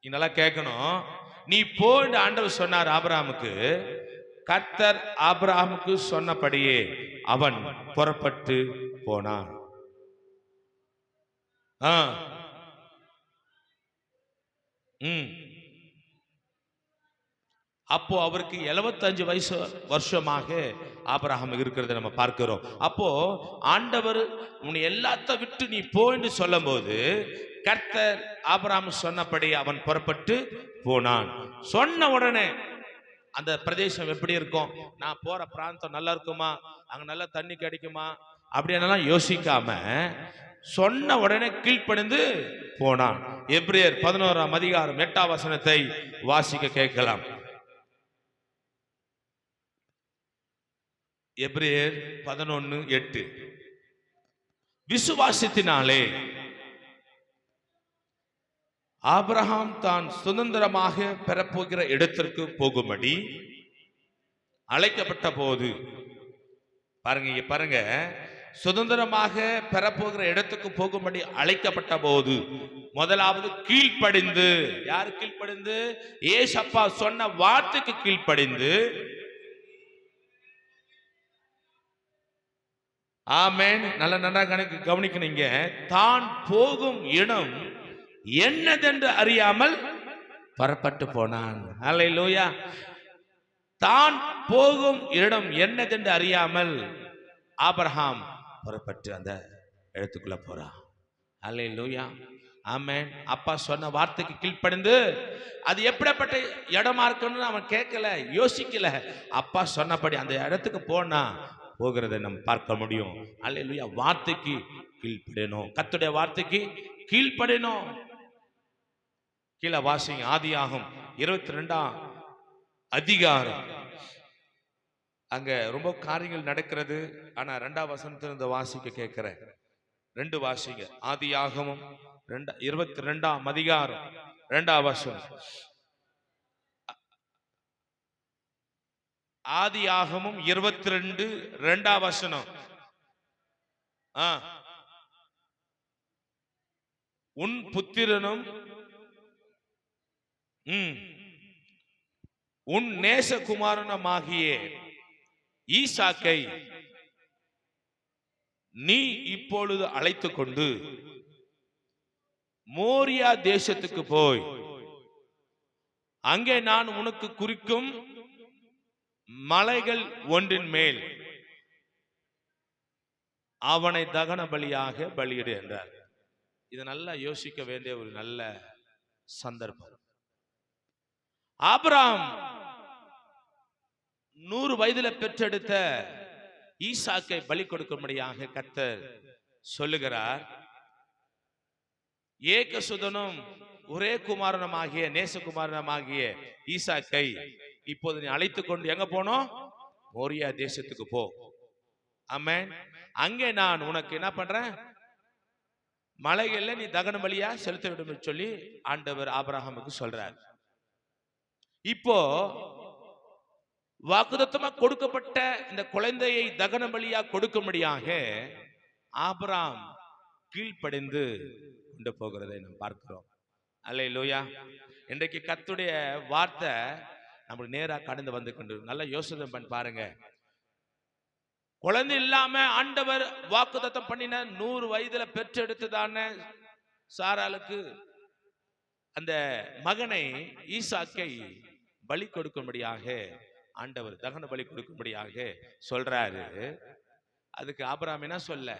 நீ நல்லா கேட்கணும். நீ போன்னு ஆண்டவர் சொன்னார் ஆபிரகாமுக்கு. கர்த்தர் ஆபிரகாமுக்கு சொன்னபடியே அவன் புறப்பட்டு போனான். அப்போ அவருக்கு 75 வருஷமாக ஆபிரகாம் இருக்கிறத நம்ம பார்க்கிறோம். அப்போ ஆண்டவர் உன்னை எல்லாத்த விட்டு நீ போன்னு சொல்லும் போது கர்த்தர் ஆபிரகாம் சொன்னபடி அவன் புறப்பட்டு போனான். சொன்ன உடனே அந்த பிரதேசம் எப்படி இருக்கும், நான் போற பிராந்தம் நல்லா இருக்குமா, அங்க நல்லா தண்ணி கிடைக்குமா அப்படின்னெல்லாம் யோசிக்காம சொன்ன உடனே கீழ்ப்படிந்து போனான். எபிரேயர் 11ஆம் அதிகாரம் 8ஆம் வசனத்தை வாசிக்க கேட்கலாம். எபிரேயர் 11:8. விசுவாசத்தினாலே ஆபிரகாம் தான் சுதந்திரமாக பெறப்போகிற இடத்திற்கு போகும்படி அழைக்கப்பட்ட போது, பாருங்க, சுதந்திரமாக பெறப்போகிற இடத்துக்கு போகும்படி அழைக்கப்பட்ட போது முதலாவது கீழ்ப்படிந்து, யாரு கீழ்ப்படிந்து? ஏசப்பா சொன்ன வார்த்தைக்கு கீழ்ப்படிந்து. ஆமென். நல்லா கவனிக்கணுங்க. தான் போகும் இடம் என்னதென்று அறியாமல் புறப்பட்டு போனான். அல்லேலூயா. தான் போகும் இடம் என்னதென்று அறியாமல் ஆபிரகாம் புறப்பட்டு அந்த இடத்துக்குள்ள போறான். அல்லேலூயா. ஆமென். அப்பா சொன்ன வார்த்தைக்கு கீழ்ப்படிந்து, அது எப்படிப்பட்ட இடமா இருக்கணும்னு அவன் கேட்கல, யோசிக்கல. அப்பா சொன்னபடி அந்த இடத்துக்கு போனா போகிறதை நம்ம பார்க்க முடியும். அல்லேலூயா. வார்த்தைக்கு கீழ்ப்படினோம், கர்த்தருடைய வார்த்தைக்கு கீழ்ப்படினோம். கீழே வாசிங்க. ஆதியாகமம் 22ஆம் அதிகாரம். அங்க ரொம்ப காரியங்கள் நடக்கிறது. ஆனா 2ஆம் வசனத்திலிருந்து வாசிக்க கேட்கிறேன். 2 வாசிங்க. ஆதியாகமம் 22ஆம் அதிகாரம் 2ஆம் வசனம். ஆதியாகமம் 22 2ஆம் வசனம். உன் புத்திரனும் உன் நேசகுமாரனுமாகிய ஈசாக்கை நீ இப்பொழுது அழைத்து கொண்டு மோரியா தேசத்துக்கு போய் அங்கே நான் உனக்கு குறிக்கும் மலைகள் ஒன்றின் மேல் அவனை தகன பலியாக பலியிடு என்றார். இது நல்லா யோசிக்க வேண்டிய ஒரு நல்ல சந்தர்ப்பம். ஆபிரகாம் 100 வயதில பெற்றெடுத்த ஈசாக்கை பலி கொடுக்கும்படியாக கர்த்தர் சொல்லுகிறார். ஏகசுதனும் ஒரே குமாரனமாகிய நேசகுமாரனமாகிய ஈசாக்கை இப்போது நீ அழைத்துக் கொண்டு எங்க போனோம்? மோரியா தேசத்துக்கு போ. ஆமென். அங்கே நான் உனக்கு என்ன பண்றேன்? மலைகள்ல நீ தகன பலியா செலுத்த வேண்டும் சொல்லி ஆண்டவர் ஆபிரகாமுக்கு சொல்றார். இப்போ வாக்குத்தத்தமா கொடுக்கப்பட்ட இந்த குழந்தையை தகன பலியா கொடுக்கும்படியாக ஆபிரகாம் கீழ்ப்படிந்து கொண்டு போகிறதை நாம் பார்க்கிறோம். அல்லேலூயா. இன்றைக்கு கர்த்தருடைய வார்த்தை நமக்கு நேரா கடந்து வந்து கொண்டு நல்ல யோசனை பண்ணி பாருங்க. குழந்தை இல்லாம ஆண்டவர் வாக்குத்தத்தம் பண்ணின 100 வயதுல பெற்றெடுத்ததான சாராளுக்கு அந்த மகனை ஈசாக்கை பலி கொடுக்கும்படியாக ஆண்டவர் தகன பலி கொடுக்கும்படியாக சொல்றாரு. அதுக்கு ஆபிரகாம் என்ன சொல்ல?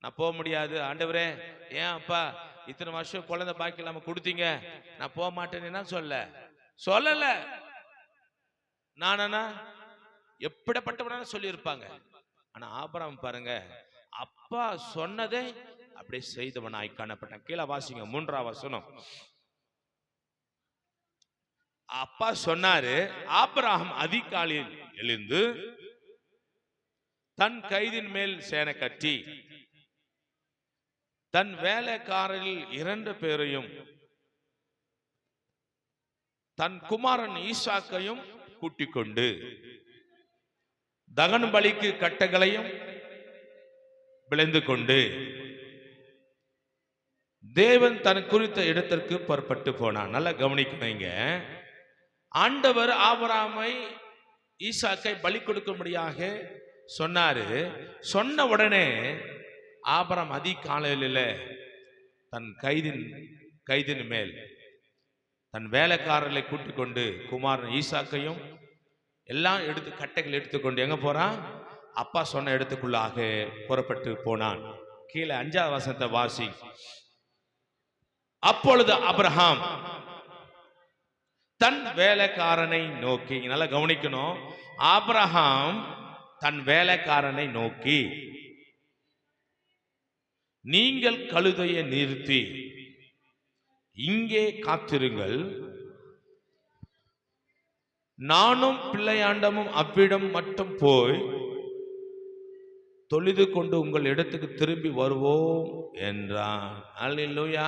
நான் போக முடியாது ஆண்டவரே, ஏன் அப்பா இத்தனை வருஷம் குழந்தை பாக்கி இல்லாம கொடுத்தீங்க, நான் போக மாட்டேன்னு சொல்லல. நானா எப்படிப்பட்டவன சொல்லி இருப்பாங்க. ஆனா ஆபிரகாம் பாருங்க, அப்பா சொன்னதை அப்படியே செய்தவனாய் காணப்பட்டான். கீழே வாசிங்க 3ஆம் வசனம். அப்பா சொன்னாரு, ஆபிரகாம் அதிகாலையில் எழுந்து தன் கைதின் மேல் சேனை கட்டி தன் வேலைக்காரரில் 2 பேரையும் தன் குமாரன் ஈசாக்கையும் கூட்டிக் கொண்டு தகன பலிக்கு கட்டைகளையும் விளைந்து கொண்டு தேவன் தன் குறித்த இடத்திற்கு புறப்பட்டு போனான். நல்லா கவனிக்கணுங்க. ஆண்டவர் ஆபிரகாமை ஈசாக்கை பலி கொடுக்கும்படியாக சொன்னாரு. சொன்ன உடனே ஆபிரகாம் அதிகாலையில தன் கைதின் மேல் தன் வேலைக்காரர்களை கூட்டிக் கொண்டு குமாரன் ஈசாக்கையும் எல்லாம் கட்டைகள் எடுத்துக்கொண்டு எங்க போறான்? அப்பா சொன்ன இடத்துக்குள்ளாக புறப்பட்டு போனான். கீழே 5வது வசனத்தை வாசி. அப்பொழுது ஆபிரகாம் தன் வேலைக்காரனை நோக்கி, நல்லா கவனிக்கணும், ஆபிரகாம் தன் வேலைக்காரனை நோக்கி, நீங்கள் கழுதையை நிறுத்தி இங்கே காத்திருங்கள், நானும் பிள்ளையாண்டமும் அவ்விடம் மட்டும் போய் தொழுது கொண்டு உங்கள் இடத்துக்கு திரும்பி வருவோம் என்றான். அல்லேலூயா.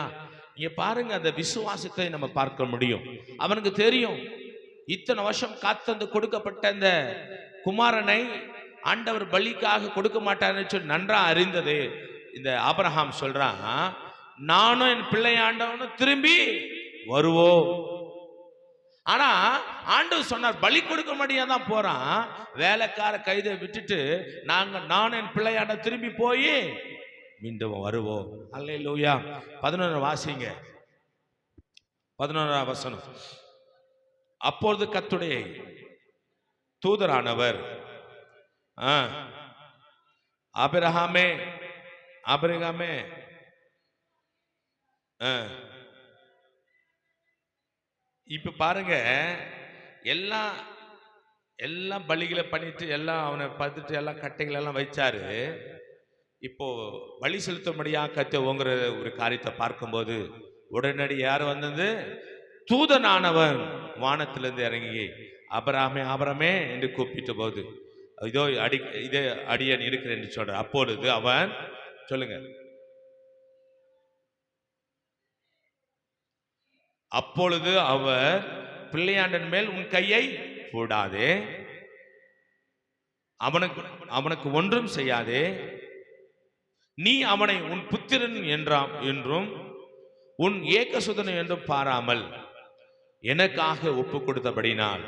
இங்க பாருங்க, அந்த விசுவாசத்தை நம்ம பார்க்க முடியும். அவனுக்கு தெரியும், இத்தனை வருஷம் காத்தந்து கொடுக்கப்பட்ட இந்த குமாரனை ஆண்டவர் பலிக்காக கொடுக்க மாட்டார்னு சொல்லி நன்றா அறிந்தது இந்த ஆபிரகாம் சொல்றான், நானும் என் பிள்ளையாண்டவனும் திரும்பி வருவோம். ஆனா ஆண்டவர் சொன்னார், பலி கொடுக்க முடியாதான் தான் போறான். வேலைக்கார கைதை விட்டுட்டு நானும் என் பிள்ளையாண்ட திரும்பி போய் மீண்டும் வருவோம். அல்லேலூயா. 11 வாசிங்க, 11 வசனம். அப்பொழுது கர்த்தருடைய தூதரானவர், ஆபிரகாமே ஆபிரகாமே, இப்ப பாருங்க, எல்லாம் பலிகளை பண்ணிட்டு எல்லாம் அவனை பார்த்துட்டு எல்லாம் கட்டைகள் எல்லாம் வைச்சாரு. இப்போ பலி செலுத்தும்படியா கத்தவங்கிற ஒரு காரியத்தை பார்க்கும்போது உடனடி யார் வந்தது? தூதனானவன் வானத்திலிருந்து இறங்கி ஆபிரகாமே ஆபிரகாமே என்று கூப்பிட்ட போது, இதே அடியேன் இருக்கிறேன் என்று சொல்ற. அப்பொழுது அவன், சொல்லுங்க, அப்பொழுது அவர், பிள்ளையாண்டன் மேல் உன் கையை போடாதே, அவனுக்கு ஒன்றும் செய்யாதே, நீ அவனை உன் புத்திரன் என்றும் உன் ஏகசுதன் என்றும் பாராமல் எனக்காக ஒப்பு கொடுத்தபடினால்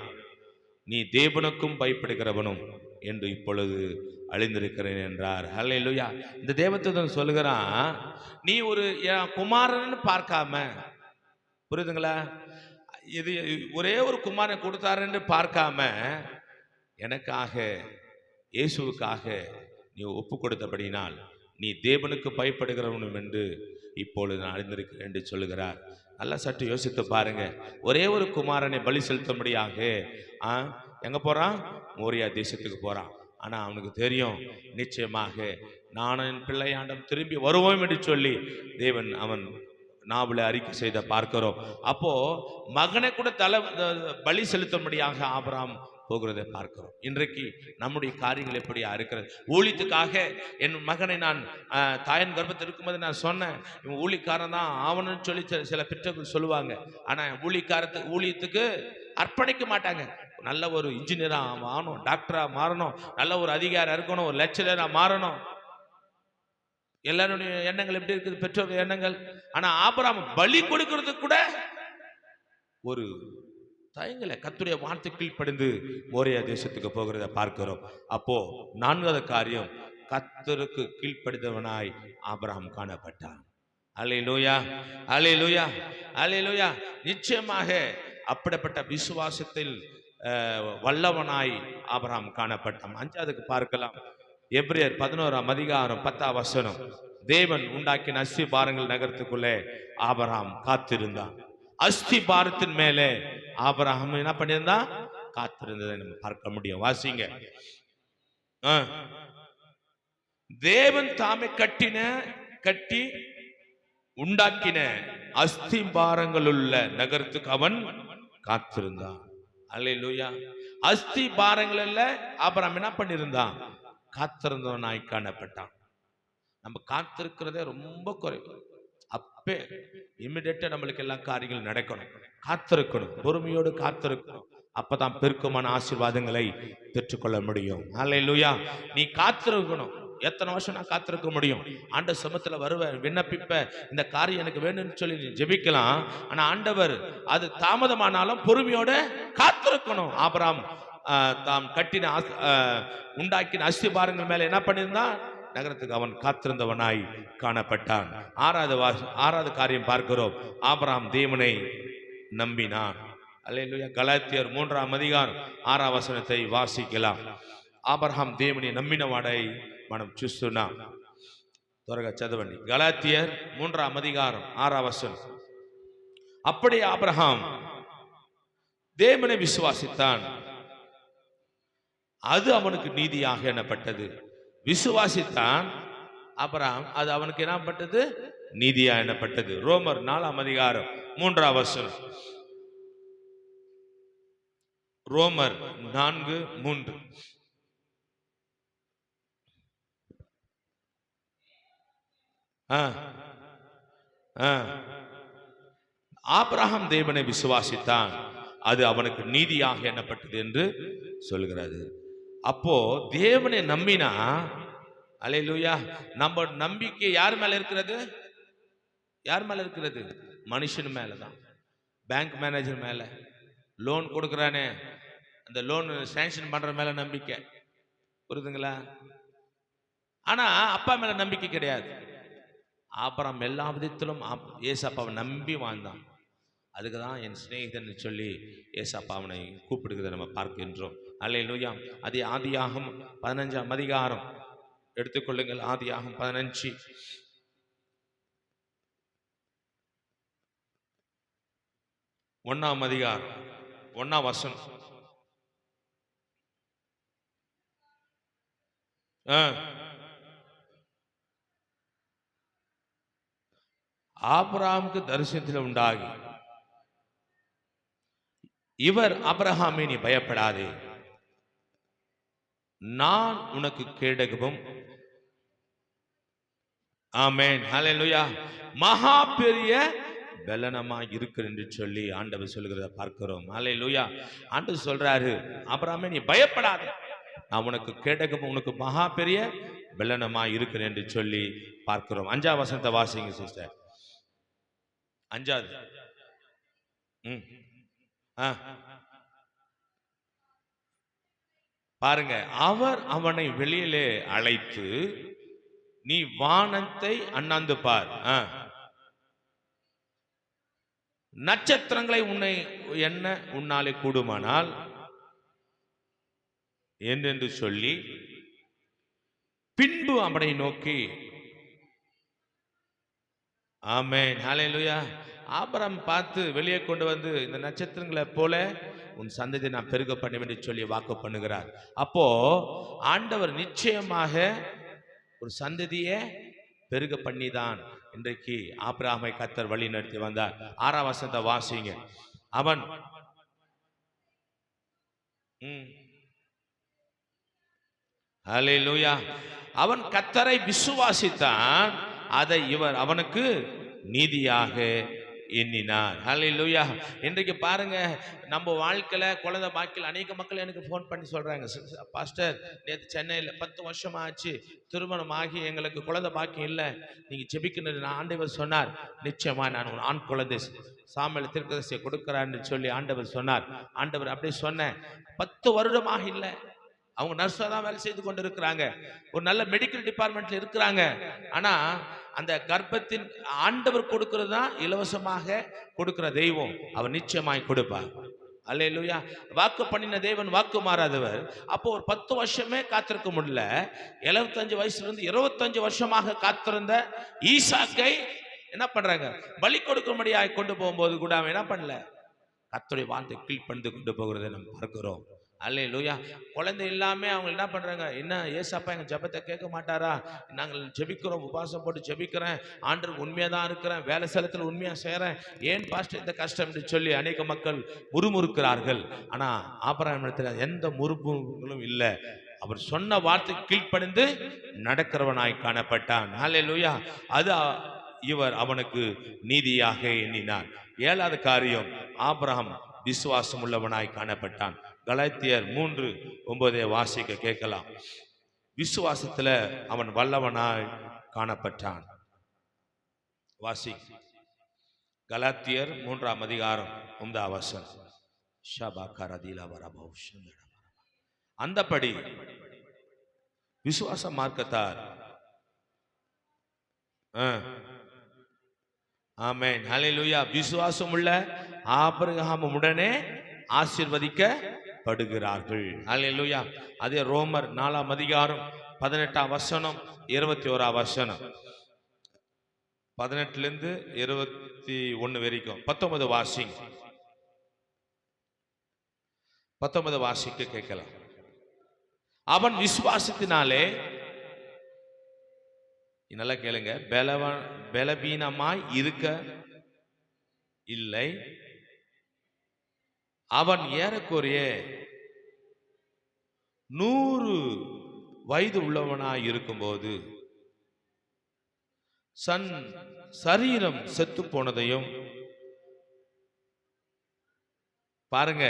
நீ தேவனுக்கும் பயப்படுகிறவனும் என்று இப்பொழுது அழிந்திருக்கிறேன் என்றார். ஹல்லேலூயா. இந்த தேவதூதன் சொல்லுகிறான், நீ ஒரு குமாரன் பார்க்காம, புரியுதுங்களா, இது ஒரே ஒரு குமாரன் கொடுத்தாருன்னு பார்க்காம எனக்காக இயேசுவுக்காக நீ ஒப்பு கொடுத்தபடினால் நீ தேவனுக்கு பயப்படுகிறவனும் என்று இப்பொழுது நான் அறிந்திருக்கிறேன் என்று சொல்லுகிறார். நல்லா சற்று யோசித்து பாருங்க. ஒரே ஒரு குமாரனை பலி செலுத்தும்படியாக எங்க போறான்? மோரியா தேசத்துக்கு போறான். ஆனா அவனுக்கு தெரியும், நிச்சயமாக நானும் என் பிள்ளையாண்டம் திரும்பி வருவோம் என்று சொல்லி தேவன் அவன் நாவல அறிக்கை செய்த பார்க்கிறோம். அப்போ மகனை கூட பலி செலுத்தும்படியாக ஆபிரகாம் போகிறதை பார்க்கிறோம். இன்றைக்கு நம்முடைய காரியங்கள் எப்படியா இருக்கிறது? ஊழியத்துக்காக என் மகனை நான் தாயின் கர்ப்பத்தில் இருக்கும்போது நான் சொன்னேன், இவன் ஊழியக்காரன் தான் ஆவணும்னு சொல்லி சில பெற்றோர்கள் சொல்லுவாங்க. ஆனா ஊழியத்துக்கு அர்ப்பணிக்க மாட்டாங்க. நல்ல ஒரு இன்ஜினியரா மாறணும், டாக்டரா மாறணும், நல்ல ஒரு அதிகாரி இருக்கணும், ஒரு லெக்சரரா மாறணும். எல்லாருடைய எண்ணங்கள் எப்படி இருக்குது? பெற்றோர்கள் எண்ணங்கள். ஆனா ஆபிரகாம் பலி கொடுக்கிறதுக்கு கூட ஒரு தயங்கல. கர்த்தருடைய வார்த்தை கீழ்ப்படிந்து மோரியா தேசத்துக்கு போகிறத பார்க்கிறோம். அப்போ 4வது காரியம், கர்த்தருக்கு கீழ்ப்படிந்தவனாய் ஆபிரகாம் காணப்பட்டான். அல்லேலூயா, அல்லேலூயா, அல்லேலூயா. நிச்சயமாக அப்படிப்பட்ட விசுவாசத்தில் வல்லவனாய் ஆபிரகாம் காணப்பட்டான். 5வதுக்கு பார்க்கலாம். எபிரேயர் 11ஆம் அதிகாரம் 10ஆம் வசனம். தேவன் உண்டாக்கின அஸ்தி பாரங்கள் நகரத்துக்குள்ளே ஆபிரகாம் காத்திருந்தான். அஸ்தி பாரத்தின் மேலே ஆபிரகாம் என்ன பண்ணியிருந்தான்? காத்திருந்ததை நம்ம பார்க்க முடியும். வாசிங்க. தேவன் தாமே கட்டி உண்டாக்கின அஸ்தி பாரங்கள் உள்ள நகரத்துக்கு அவன் காத்திருந்தான். அல்லேலூயா. அஸ்தி பாரங்கள் இல்ல, ஆபிரகாம் என்ன பண்ணியிருந்தான்? காத்திருந்தவனாய் காணப்பட்டான். நம்ம காத்திருக்கிறதே ரொம்ப குறைவு. அப்பே இமிடியேட்டா நம்மளுக்கு எல்லா காரியங்களும் நடக்கணும். காத்திருக்கணும், பொறுமையோடு காத்திருக்கணும். அப்பதான் பெருக்கமான ஆசீர்வாதங்களை பெற்றுக்கொள்ள முடியும். அல்லேலூயா. நீ காத்திருக்கணும். எத்தனை வருஷம் நான் காத்திருக்க முடியும்? ஆண்ட சமத்துல வருவேன், விண்ணப்பிப்ப, இந்த காரியம் எனக்கு வேணும்னு சொல்லி நீ ஜெபிக்கலாம். ஆனா ஆண்டவர் அது தாமதமானாலும் பொறுமையோட காத்திருக்கணும். ஆபிரகாம் தாம் கட்டின உண்டாக்கின அஸ்திபாரங்கள் மேல என்ன பண்ணியிருந்தான்? நகரத்துக்கு அவன் காத்திருந்தவனாய் காணப்பட்டான். ஆறாவது காரியம் பார்க்கிறோம். ஆபிரகாம் தேவனை நம்பினான். அல்லேலூயா. கலாத்தியர் 3ஆம் அதிகாரம் 6ஆம் வசனத்தை వాసిக்கலாம். ఆబ్రహాం దేవుని నమ్మినవాడై మనం చూస్తున్నాం. త్వరగా చదవండి. గలాతియర్ 3ఆம் அதிகாரம் 6ஆம் வசனம். அப்படியே ஆபிரகாம் தேவனை விசுவாசித்தான், அது அவனுக்கு நீதியாக எண்ணப்பட்டது. விசுவாசித்தான் ஆபிரகாம், அது அவனுக்கு என்னப்பட்டது? நீதியா எண்ணப்பட்டது. ரோமர் 4ஆம் அதிகாரம் 3ஆம் வசனம். ரோமர் 4:3. ஆபிரகாம் தேவனை விசுவாசித்தான், அது அவனுக்கு நீதியாக எண்ணப்பட்டது என்று சொல்கிறது. அப்போ தேவனை நம்பினா, அல்லேலூயா, நம்ம நம்பிக்கை யார் மேல இருக்கிறது? யார் மேல இருக்கிறது? மனுஷன் மேலதான். பேங்க் மேனேஜர் மேல, லோன் கொடுக்கறானே அந்த லோன் சாங்ஷன் பண்ற மேல நம்பிக்கை, புரியுதுங்களா? ஆனா அப்பா மேல நம்பிக்கை கிடையாது. ஆபிரகாம் எல்லா விதத்திலும் ஏசப்பாவை நம்பி வாழ்ந்தான். அதுக்குதான் என் சிநேகிதன் சொல்லி ஏசப்பா அவனை கூப்பிடுகிறத நம்ம பார்க்கின்றோம். அல்லேலூயா. அதே ஆதியாகமம் 15ஆம் அதிகாரம் எடுத்துக்கொள்ளுங்கள். ஆதியாகமம் 15 1ஆம் அதிகாரம் 1ஆம் வசனம். ஆபிரகாமுக்கு தரிசனத்தில் உண்டாகி, இவர் ஆபிரகாமே நீ பயப்படாதே, நான் உனக்கு கேடகமும், ஆமென் ஹல்லேலூயா, மகா பெரிய பலனமா இருக்கிற என்று சொல்லி ஆண்டவர் சொல்கிறத பார்க்கிறோம். ஹல்லேலூயா. ஆண்டவர் சொல்றாரு, ஆபிரகாமே நீ பயப்படாதே, நான் உனக்கு கேடகமும் உனக்கு மகா பெரிய பலனமா இருக்கிறேன் என்று சொல்லி பார்க்கிறோம். 5ஆம் வசனத்தை வாசிங்க சிஸ்டர். 5வது. பாருங்க. அவர் அவனை வெளியிலே அழைத்து, நீ வானத்தை அண்ணாந்து பார், நட்சத்திரங்களை உன்னை என்ன உன்னாலே கூடுமானால் என்று சொல்லி, பின்பு அவனை நோக்கி, ஆமென் ஹல்லேலூயா, ஆபிரகாம் பார்த்து வெளியே கொண்டு வந்து, இந்த நட்சத்திரங்களை போல உன் சந்ததி நான் பெருக பண்ண என்று சொல்லி வாக்கு பண்ணுகிறார். அப்போ ஆண்டவர் நிச்சயமாக ஒரு சந்ததியை பெருக பண்ணிதான் இன்றைக்கு ஆபிரகாமை கர்த்தர் வழி நடத்தி வந்தார். 6ஆம் வசனத்தை வாசிங்க. அவன் ஹல்லேலூயா, அவன் கர்த்தரை விசுவாசித்தான், அதை இவர் அவனுக்கு நீதியாக எண்ணினார். ஹல்லேலூயா. இன்றைக்கு பாருங்க, நம்ம வாழ்க்கையில குழந்தை பாக்கியில் அநேக மக்கள் எனக்கு ஃபோன் பண்ணி சொல்றாங்க, பாஸ்டர் நேற்று சென்னையில் 10 வருஷம் ஆச்சு, திருமணம் ஆகி எங்களுக்கு குழந்தை பாக்கியம் இல்லை, நீங்க ஜெபிக்கணும். ஆண்டவர் சொன்னார், நிச்சயமா நான் ஒரு ஆண் குழந்தை சாமுவேல் தீர்க்கதரிசியை கொடுக்கிறான்னு சொல்லி ஆண்டவர் சொன்னார். ஆண்டவர் அப்படியே சொன்னேன். 10 வருடமாக இல்லை, அவங்க நர்ஸா தான் வேலை செய்து கொண்டு இருக்கிறாங்க, ஒரு நல்ல மெடிக்கல் டிபார்ட்மெண்ட்ல இருக்கிறாங்க. ஆனா அந்த கர்ப்பத்தின் ஆண்டவர் கொடுக்கிறது தான் இலவசமாக கொடுக்கிற தெய்வம், அவர் நிச்சயமாய் கொடுப்பார். அல்லேலூயா. வாக்கு பண்ணின தேவன் வாக்கு மாறாதவர். அப்போ ஒரு 10 வருஷமே காத்திருக்க முடியல. 75 வயசுல இருந்து 25 வருஷமாக காத்திருந்த ஈசாக்கை என்ன பண்றாங்க, பலி கொடுக்கும்படியாய் கொண்டு போகும்போது கூட அவன் என்ன பண்ணல, கர்த்தருடைய வார்த்தை கீழ்ப்பணிந்து கொண்டு போகிறதை நம்ம பார்க்கிறோம். அல்லேலூயா. குழந்தை இல்லாம அவங்க என்ன பண்றாங்க, என்ன ஏசப்பா எங்க ஜெபத்தை கேட்க மாட்டாரா, நாங்கள் ஜெபிக்கிறோம், உபவாசம் போட்டு ஜெபிக்கிறேன், ஆண்டவருக்கு உண்மையா தான் இருக்கிறேன், வேலை ஸ்தலத்தில் உண்மையா செய்றேன், ஏன் பாஸ்டர் இந்த கஷ்டம் என்று சொல்லி அநேக மக்கள் முறுமுறுக்கிறார்கள். ஆனா ஆபிரகாமிடத்தில் எந்த முறுமுறுகளும் இல்லை. அவர் சொன்ன வார்த்தை கீழ்ப்பணிந்து நடக்கிறவனாய் காணப்பட்டான். அல்லேலூயா. அது இவர் அவனுக்கு நீதியாக எண்ணினார். 7வது காரியம், ஆபிரகாம் விசுவாசம் உள்ளவனாய் காணப்பட்டான். கலாத்தியர் 3:9 வாசிக்க கேட்கலாம். விசுவாசத்துல அவன் வல்லவனாய் காணப்பட்டான். வாசி கலாத்தியர் 3ஆம் அதிகாரம் 9ஆம் வசனம். அந்தபடி விசுவாச மார்க்கத்தார் ஆமென் ஹல்லேலூயா விசுவாசம் உள்ள ஆபிரகாம் உடனே ஆசீர்வதிக்கப்படுகிறார்கள். ஹல்லேலூயா. அதே ரோமர் 4ஆம் அதிகாரம் 18ஆம் வசனம் 21ஆம் வசனம் 18 இருந்து 21 வரைக்கும் 19 வாசிங்க. 19 வாசிக்க கேட்கலாம். அவன் விசுவாசத்தினாலே நல்லா கேளுங்க, பலவீனமாய் இருக்க இல்லை. அவன் ஏறக்குறைய 100 வயது உள்ளவனாய் இருக்கும்போது சரீரம் செத்து போனதையும் பாருங்க,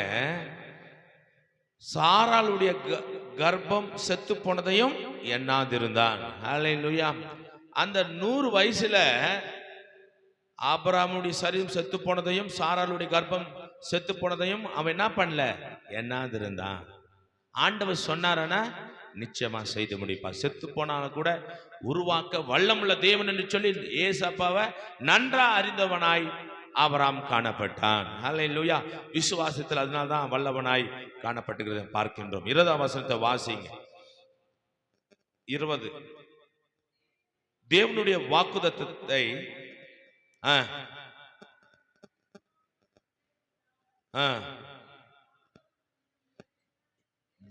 சாராளுடைய கர்ப்பம் செத்து போனதையும் எண்ணாதிருந்தான். ஹல்லேலூயா. அந்த 100 வயசுல ஆபிரகாமுடைய சரீரம் செத்து போனதையும் சாராளுடைய கர்ப்பம் செத்து போனதையும் அவன் என்ன பண்ணல, எண்ணாதிருந்தான். ஆண்டவர் சொன்னாரனா நிச்சயமா செய்து முடிப்பார். செத்து போனாலும் கூட உருவாக்க வல்லமுள்ள தேவன் என்று சொல்லி ஏசப்பாவை நன்றா அறிந்தவனாய் ஆபிரகாம் காணப்பட்டான். ஹல்லேலூயா. விசுவாசத்தில் அதனால்தான் வல்லவனாய் காணப்பட்டுகிறதை பார்க்கின்றோம். 20ஆம் வசனத்தை வாசிங்க. 20 தேவனுடைய வாக்குத்தத்தத்தை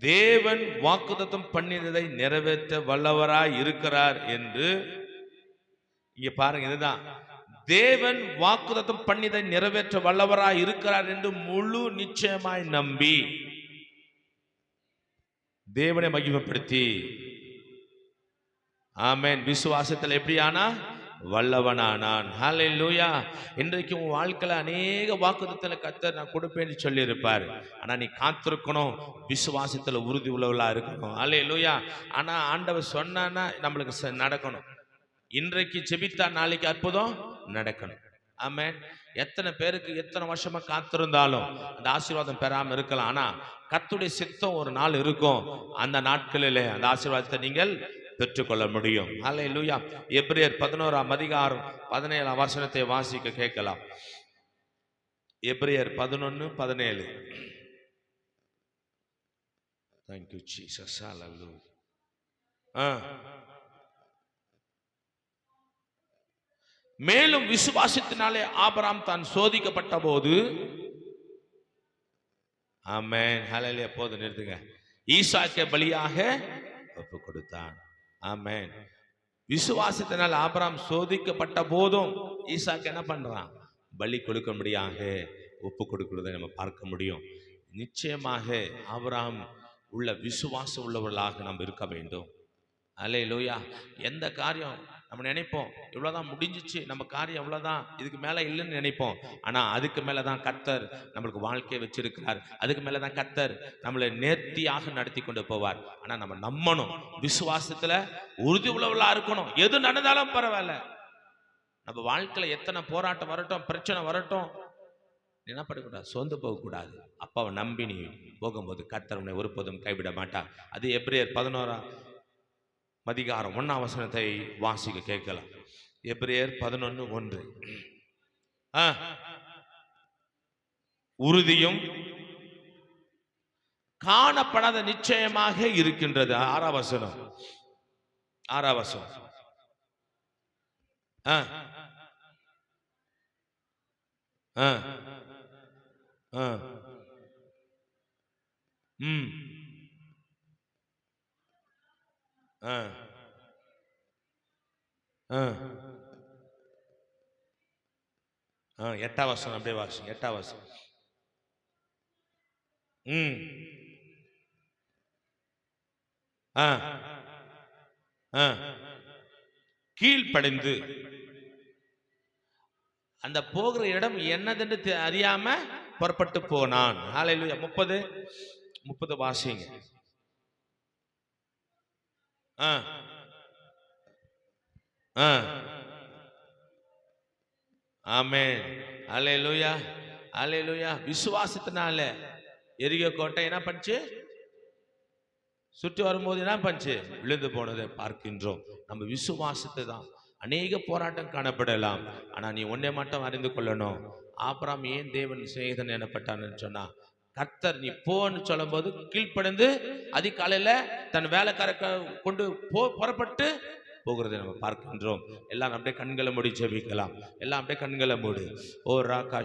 தேவன் வாக்குத்தத்தம் பண்ணினதை நிறைவேற்ற வல்லவராய் இருக்கிறார் என்று இங்க பாருங்க. இதுதான் தேவன் வாக்குத்தத்தம் பண்ணினதை நிறைவேற்ற வல்லவராய் இருக்கிறார் என்று முழு நிச்சயமாய் நம்பி தேவனை மகிமைப்படுத்தி ஆமென் விசுவாசத்தில் எப்படியானா வல்லவனானான். ஹல்லேலூயா. இன்றைக்கு உன் வாழ்க்கையில அநேக வாக்குத்தத்தங்களை கர்த்தர் நான் கொடுப்பேன்னு சொல்லி இருப்பார். ஆனா நீ காத்திருக்கணும், விசுவாசத்துல உறுதி உள்ளவளா இருக்கணும். ஹல்லேலூயா. ஆனா ஆண்டவர் சொன்னான்னா நம்மளுக்கு நடக்கணும். இன்றைக்கு ஜெபித்தா நாளைக்கு அற்புதம் நடக்கணும். ஆமென். எத்தனை பேருக்கு எத்தனை வருஷமா காத்திருந்தாலும் அந்த ஆசீர்வாதம் பெறாம இருக்கலாம். ஆனா கர்த்தருடைய சித்தம் ஒரு நாள் இருக்கும். அந்த நாட்களிலே அந்த ஆசீர்வாதத்தை நீங்கள் பெற்றுக்கொள்ள முடியும். ஹல்லேலூயா. எபிரேயர் 11ஆம் அதிகாரம் 17ஆம் வசனத்தை வாசிக்க கேட்கலாம். எபிரேயர் 11:17. Thank you Jesus. Hallelujah. மேலும் விசுவாசத்தினாலே ஆபிரகாம் தான் சோதிக்கப்பட்ட போது ஆமென் ஹல்லேலூயா. போது நிறுத்துங்க. ஈசாக்கை பலியாக ஒப்பு கொடுத்தான். ஆமென். விசுவாசத்தினால் ஆபிரகாம் சோதிக்கப்பட்ட போதும் ஈசாக்கு என்ன பண்றான், பலி கொடுக்கும்படியாக ஒப்பு கொடுக்கிறதை நம்ம பார்க்க முடியும். நிச்சயமாக ஆபிரகாம் உள்ள விசுவாசம் உள்ளவர்களாக நாம் இருக்க வேண்டும். ஹல்லேலூயா. எந்த காரியம் நம்ம நினைப்போம் இவ்வளவுதான் முடிஞ்சிச்சு, நம்ம காரியம் எவ்வளவுதான், இதுக்கு மேல இல்லைன்னு நினைப்போம். ஆனா அதுக்கு மேலதான் கர்த்தர் நம்மளுக்கு வாழ்க்கையை வச்சிருக்கிறார். அதுக்கு மேலதான் கர்த்தர் நம்மளை நேர்த்தியாக நடத்தி கொண்டு போவார். ஆனா நம்ம நம்பணும், விசுவாசத்துல உறுதி உள்ளவளா இருக்கணும். எது நடந்தாலும் பரவாயில்ல. நம்ம வாழ்க்கையில எத்தனை போராட்டம் வரட்டும், பிரச்சனை வரட்டும், என்ன பண்ணக்கூடாது, சோர்ந்து போகக்கூடாது. அப்பாவை நம்பி நீ போகும்போது கர்த்தர் உன்னை ஒருபோதும் கைவிட மாட்டார். அது எபிரேயர் 11ஆம் அதிகாரம் 1ஆம் வசனத்தை வாசிக்க கேட்கலாம். எபிரேயர் 11:1. உறுதியும் காணப்படாத நிச்சயமாக இருக்கின்றது. 6ஆம் வசனம். 6ஆம் வசனம். எட்டாம் வசனம் அப்படியே வாசிங்க. 8ஆம் வசனம். கீழ்ப்படிந்து அந்த போகிற இடம் என்னதுன்னு அறியாம புறப்பட்டு போனான். ஹல்லேலூயா. 30 வாசிங்க. ஆ, ஆ. ஆமென். அல்லேலூயா, அல்லேலூயா. விசுவாசத்தினால எரிகோ கோட்டை என்ன பண்ணுச்சு? சுற்றி வரும்போது என்ன பண்ணுச்சு? விழுந்து போனதை பார்க்கின்றோம். நம்ம விசுவாசத்தை தான். அநேக போராட்டம் காணப்படலாம். ஆனா நீ ஒன்னே மட்டும் அறிந்து கொள்ளணும். ஆபிரகாம் ஏன் தேவன் சிநேகிதன் எனப்பட்டான்னு சொன்னா, கர்த்தர் நீ போன்னு சொல்லும்போது கீழ்ப்படிந்து அதிகாலையில தன் வேலைக்கார கொண்டு புறப்பட்டு போகிறதை நம்ம பார்க்கின்றோம். எல்லாம் அப்படியே கண்களை மூடி ஜெபிக்கலாம். எல்லாம் அப்படியே கண்களை மூடு. ஓ ராகா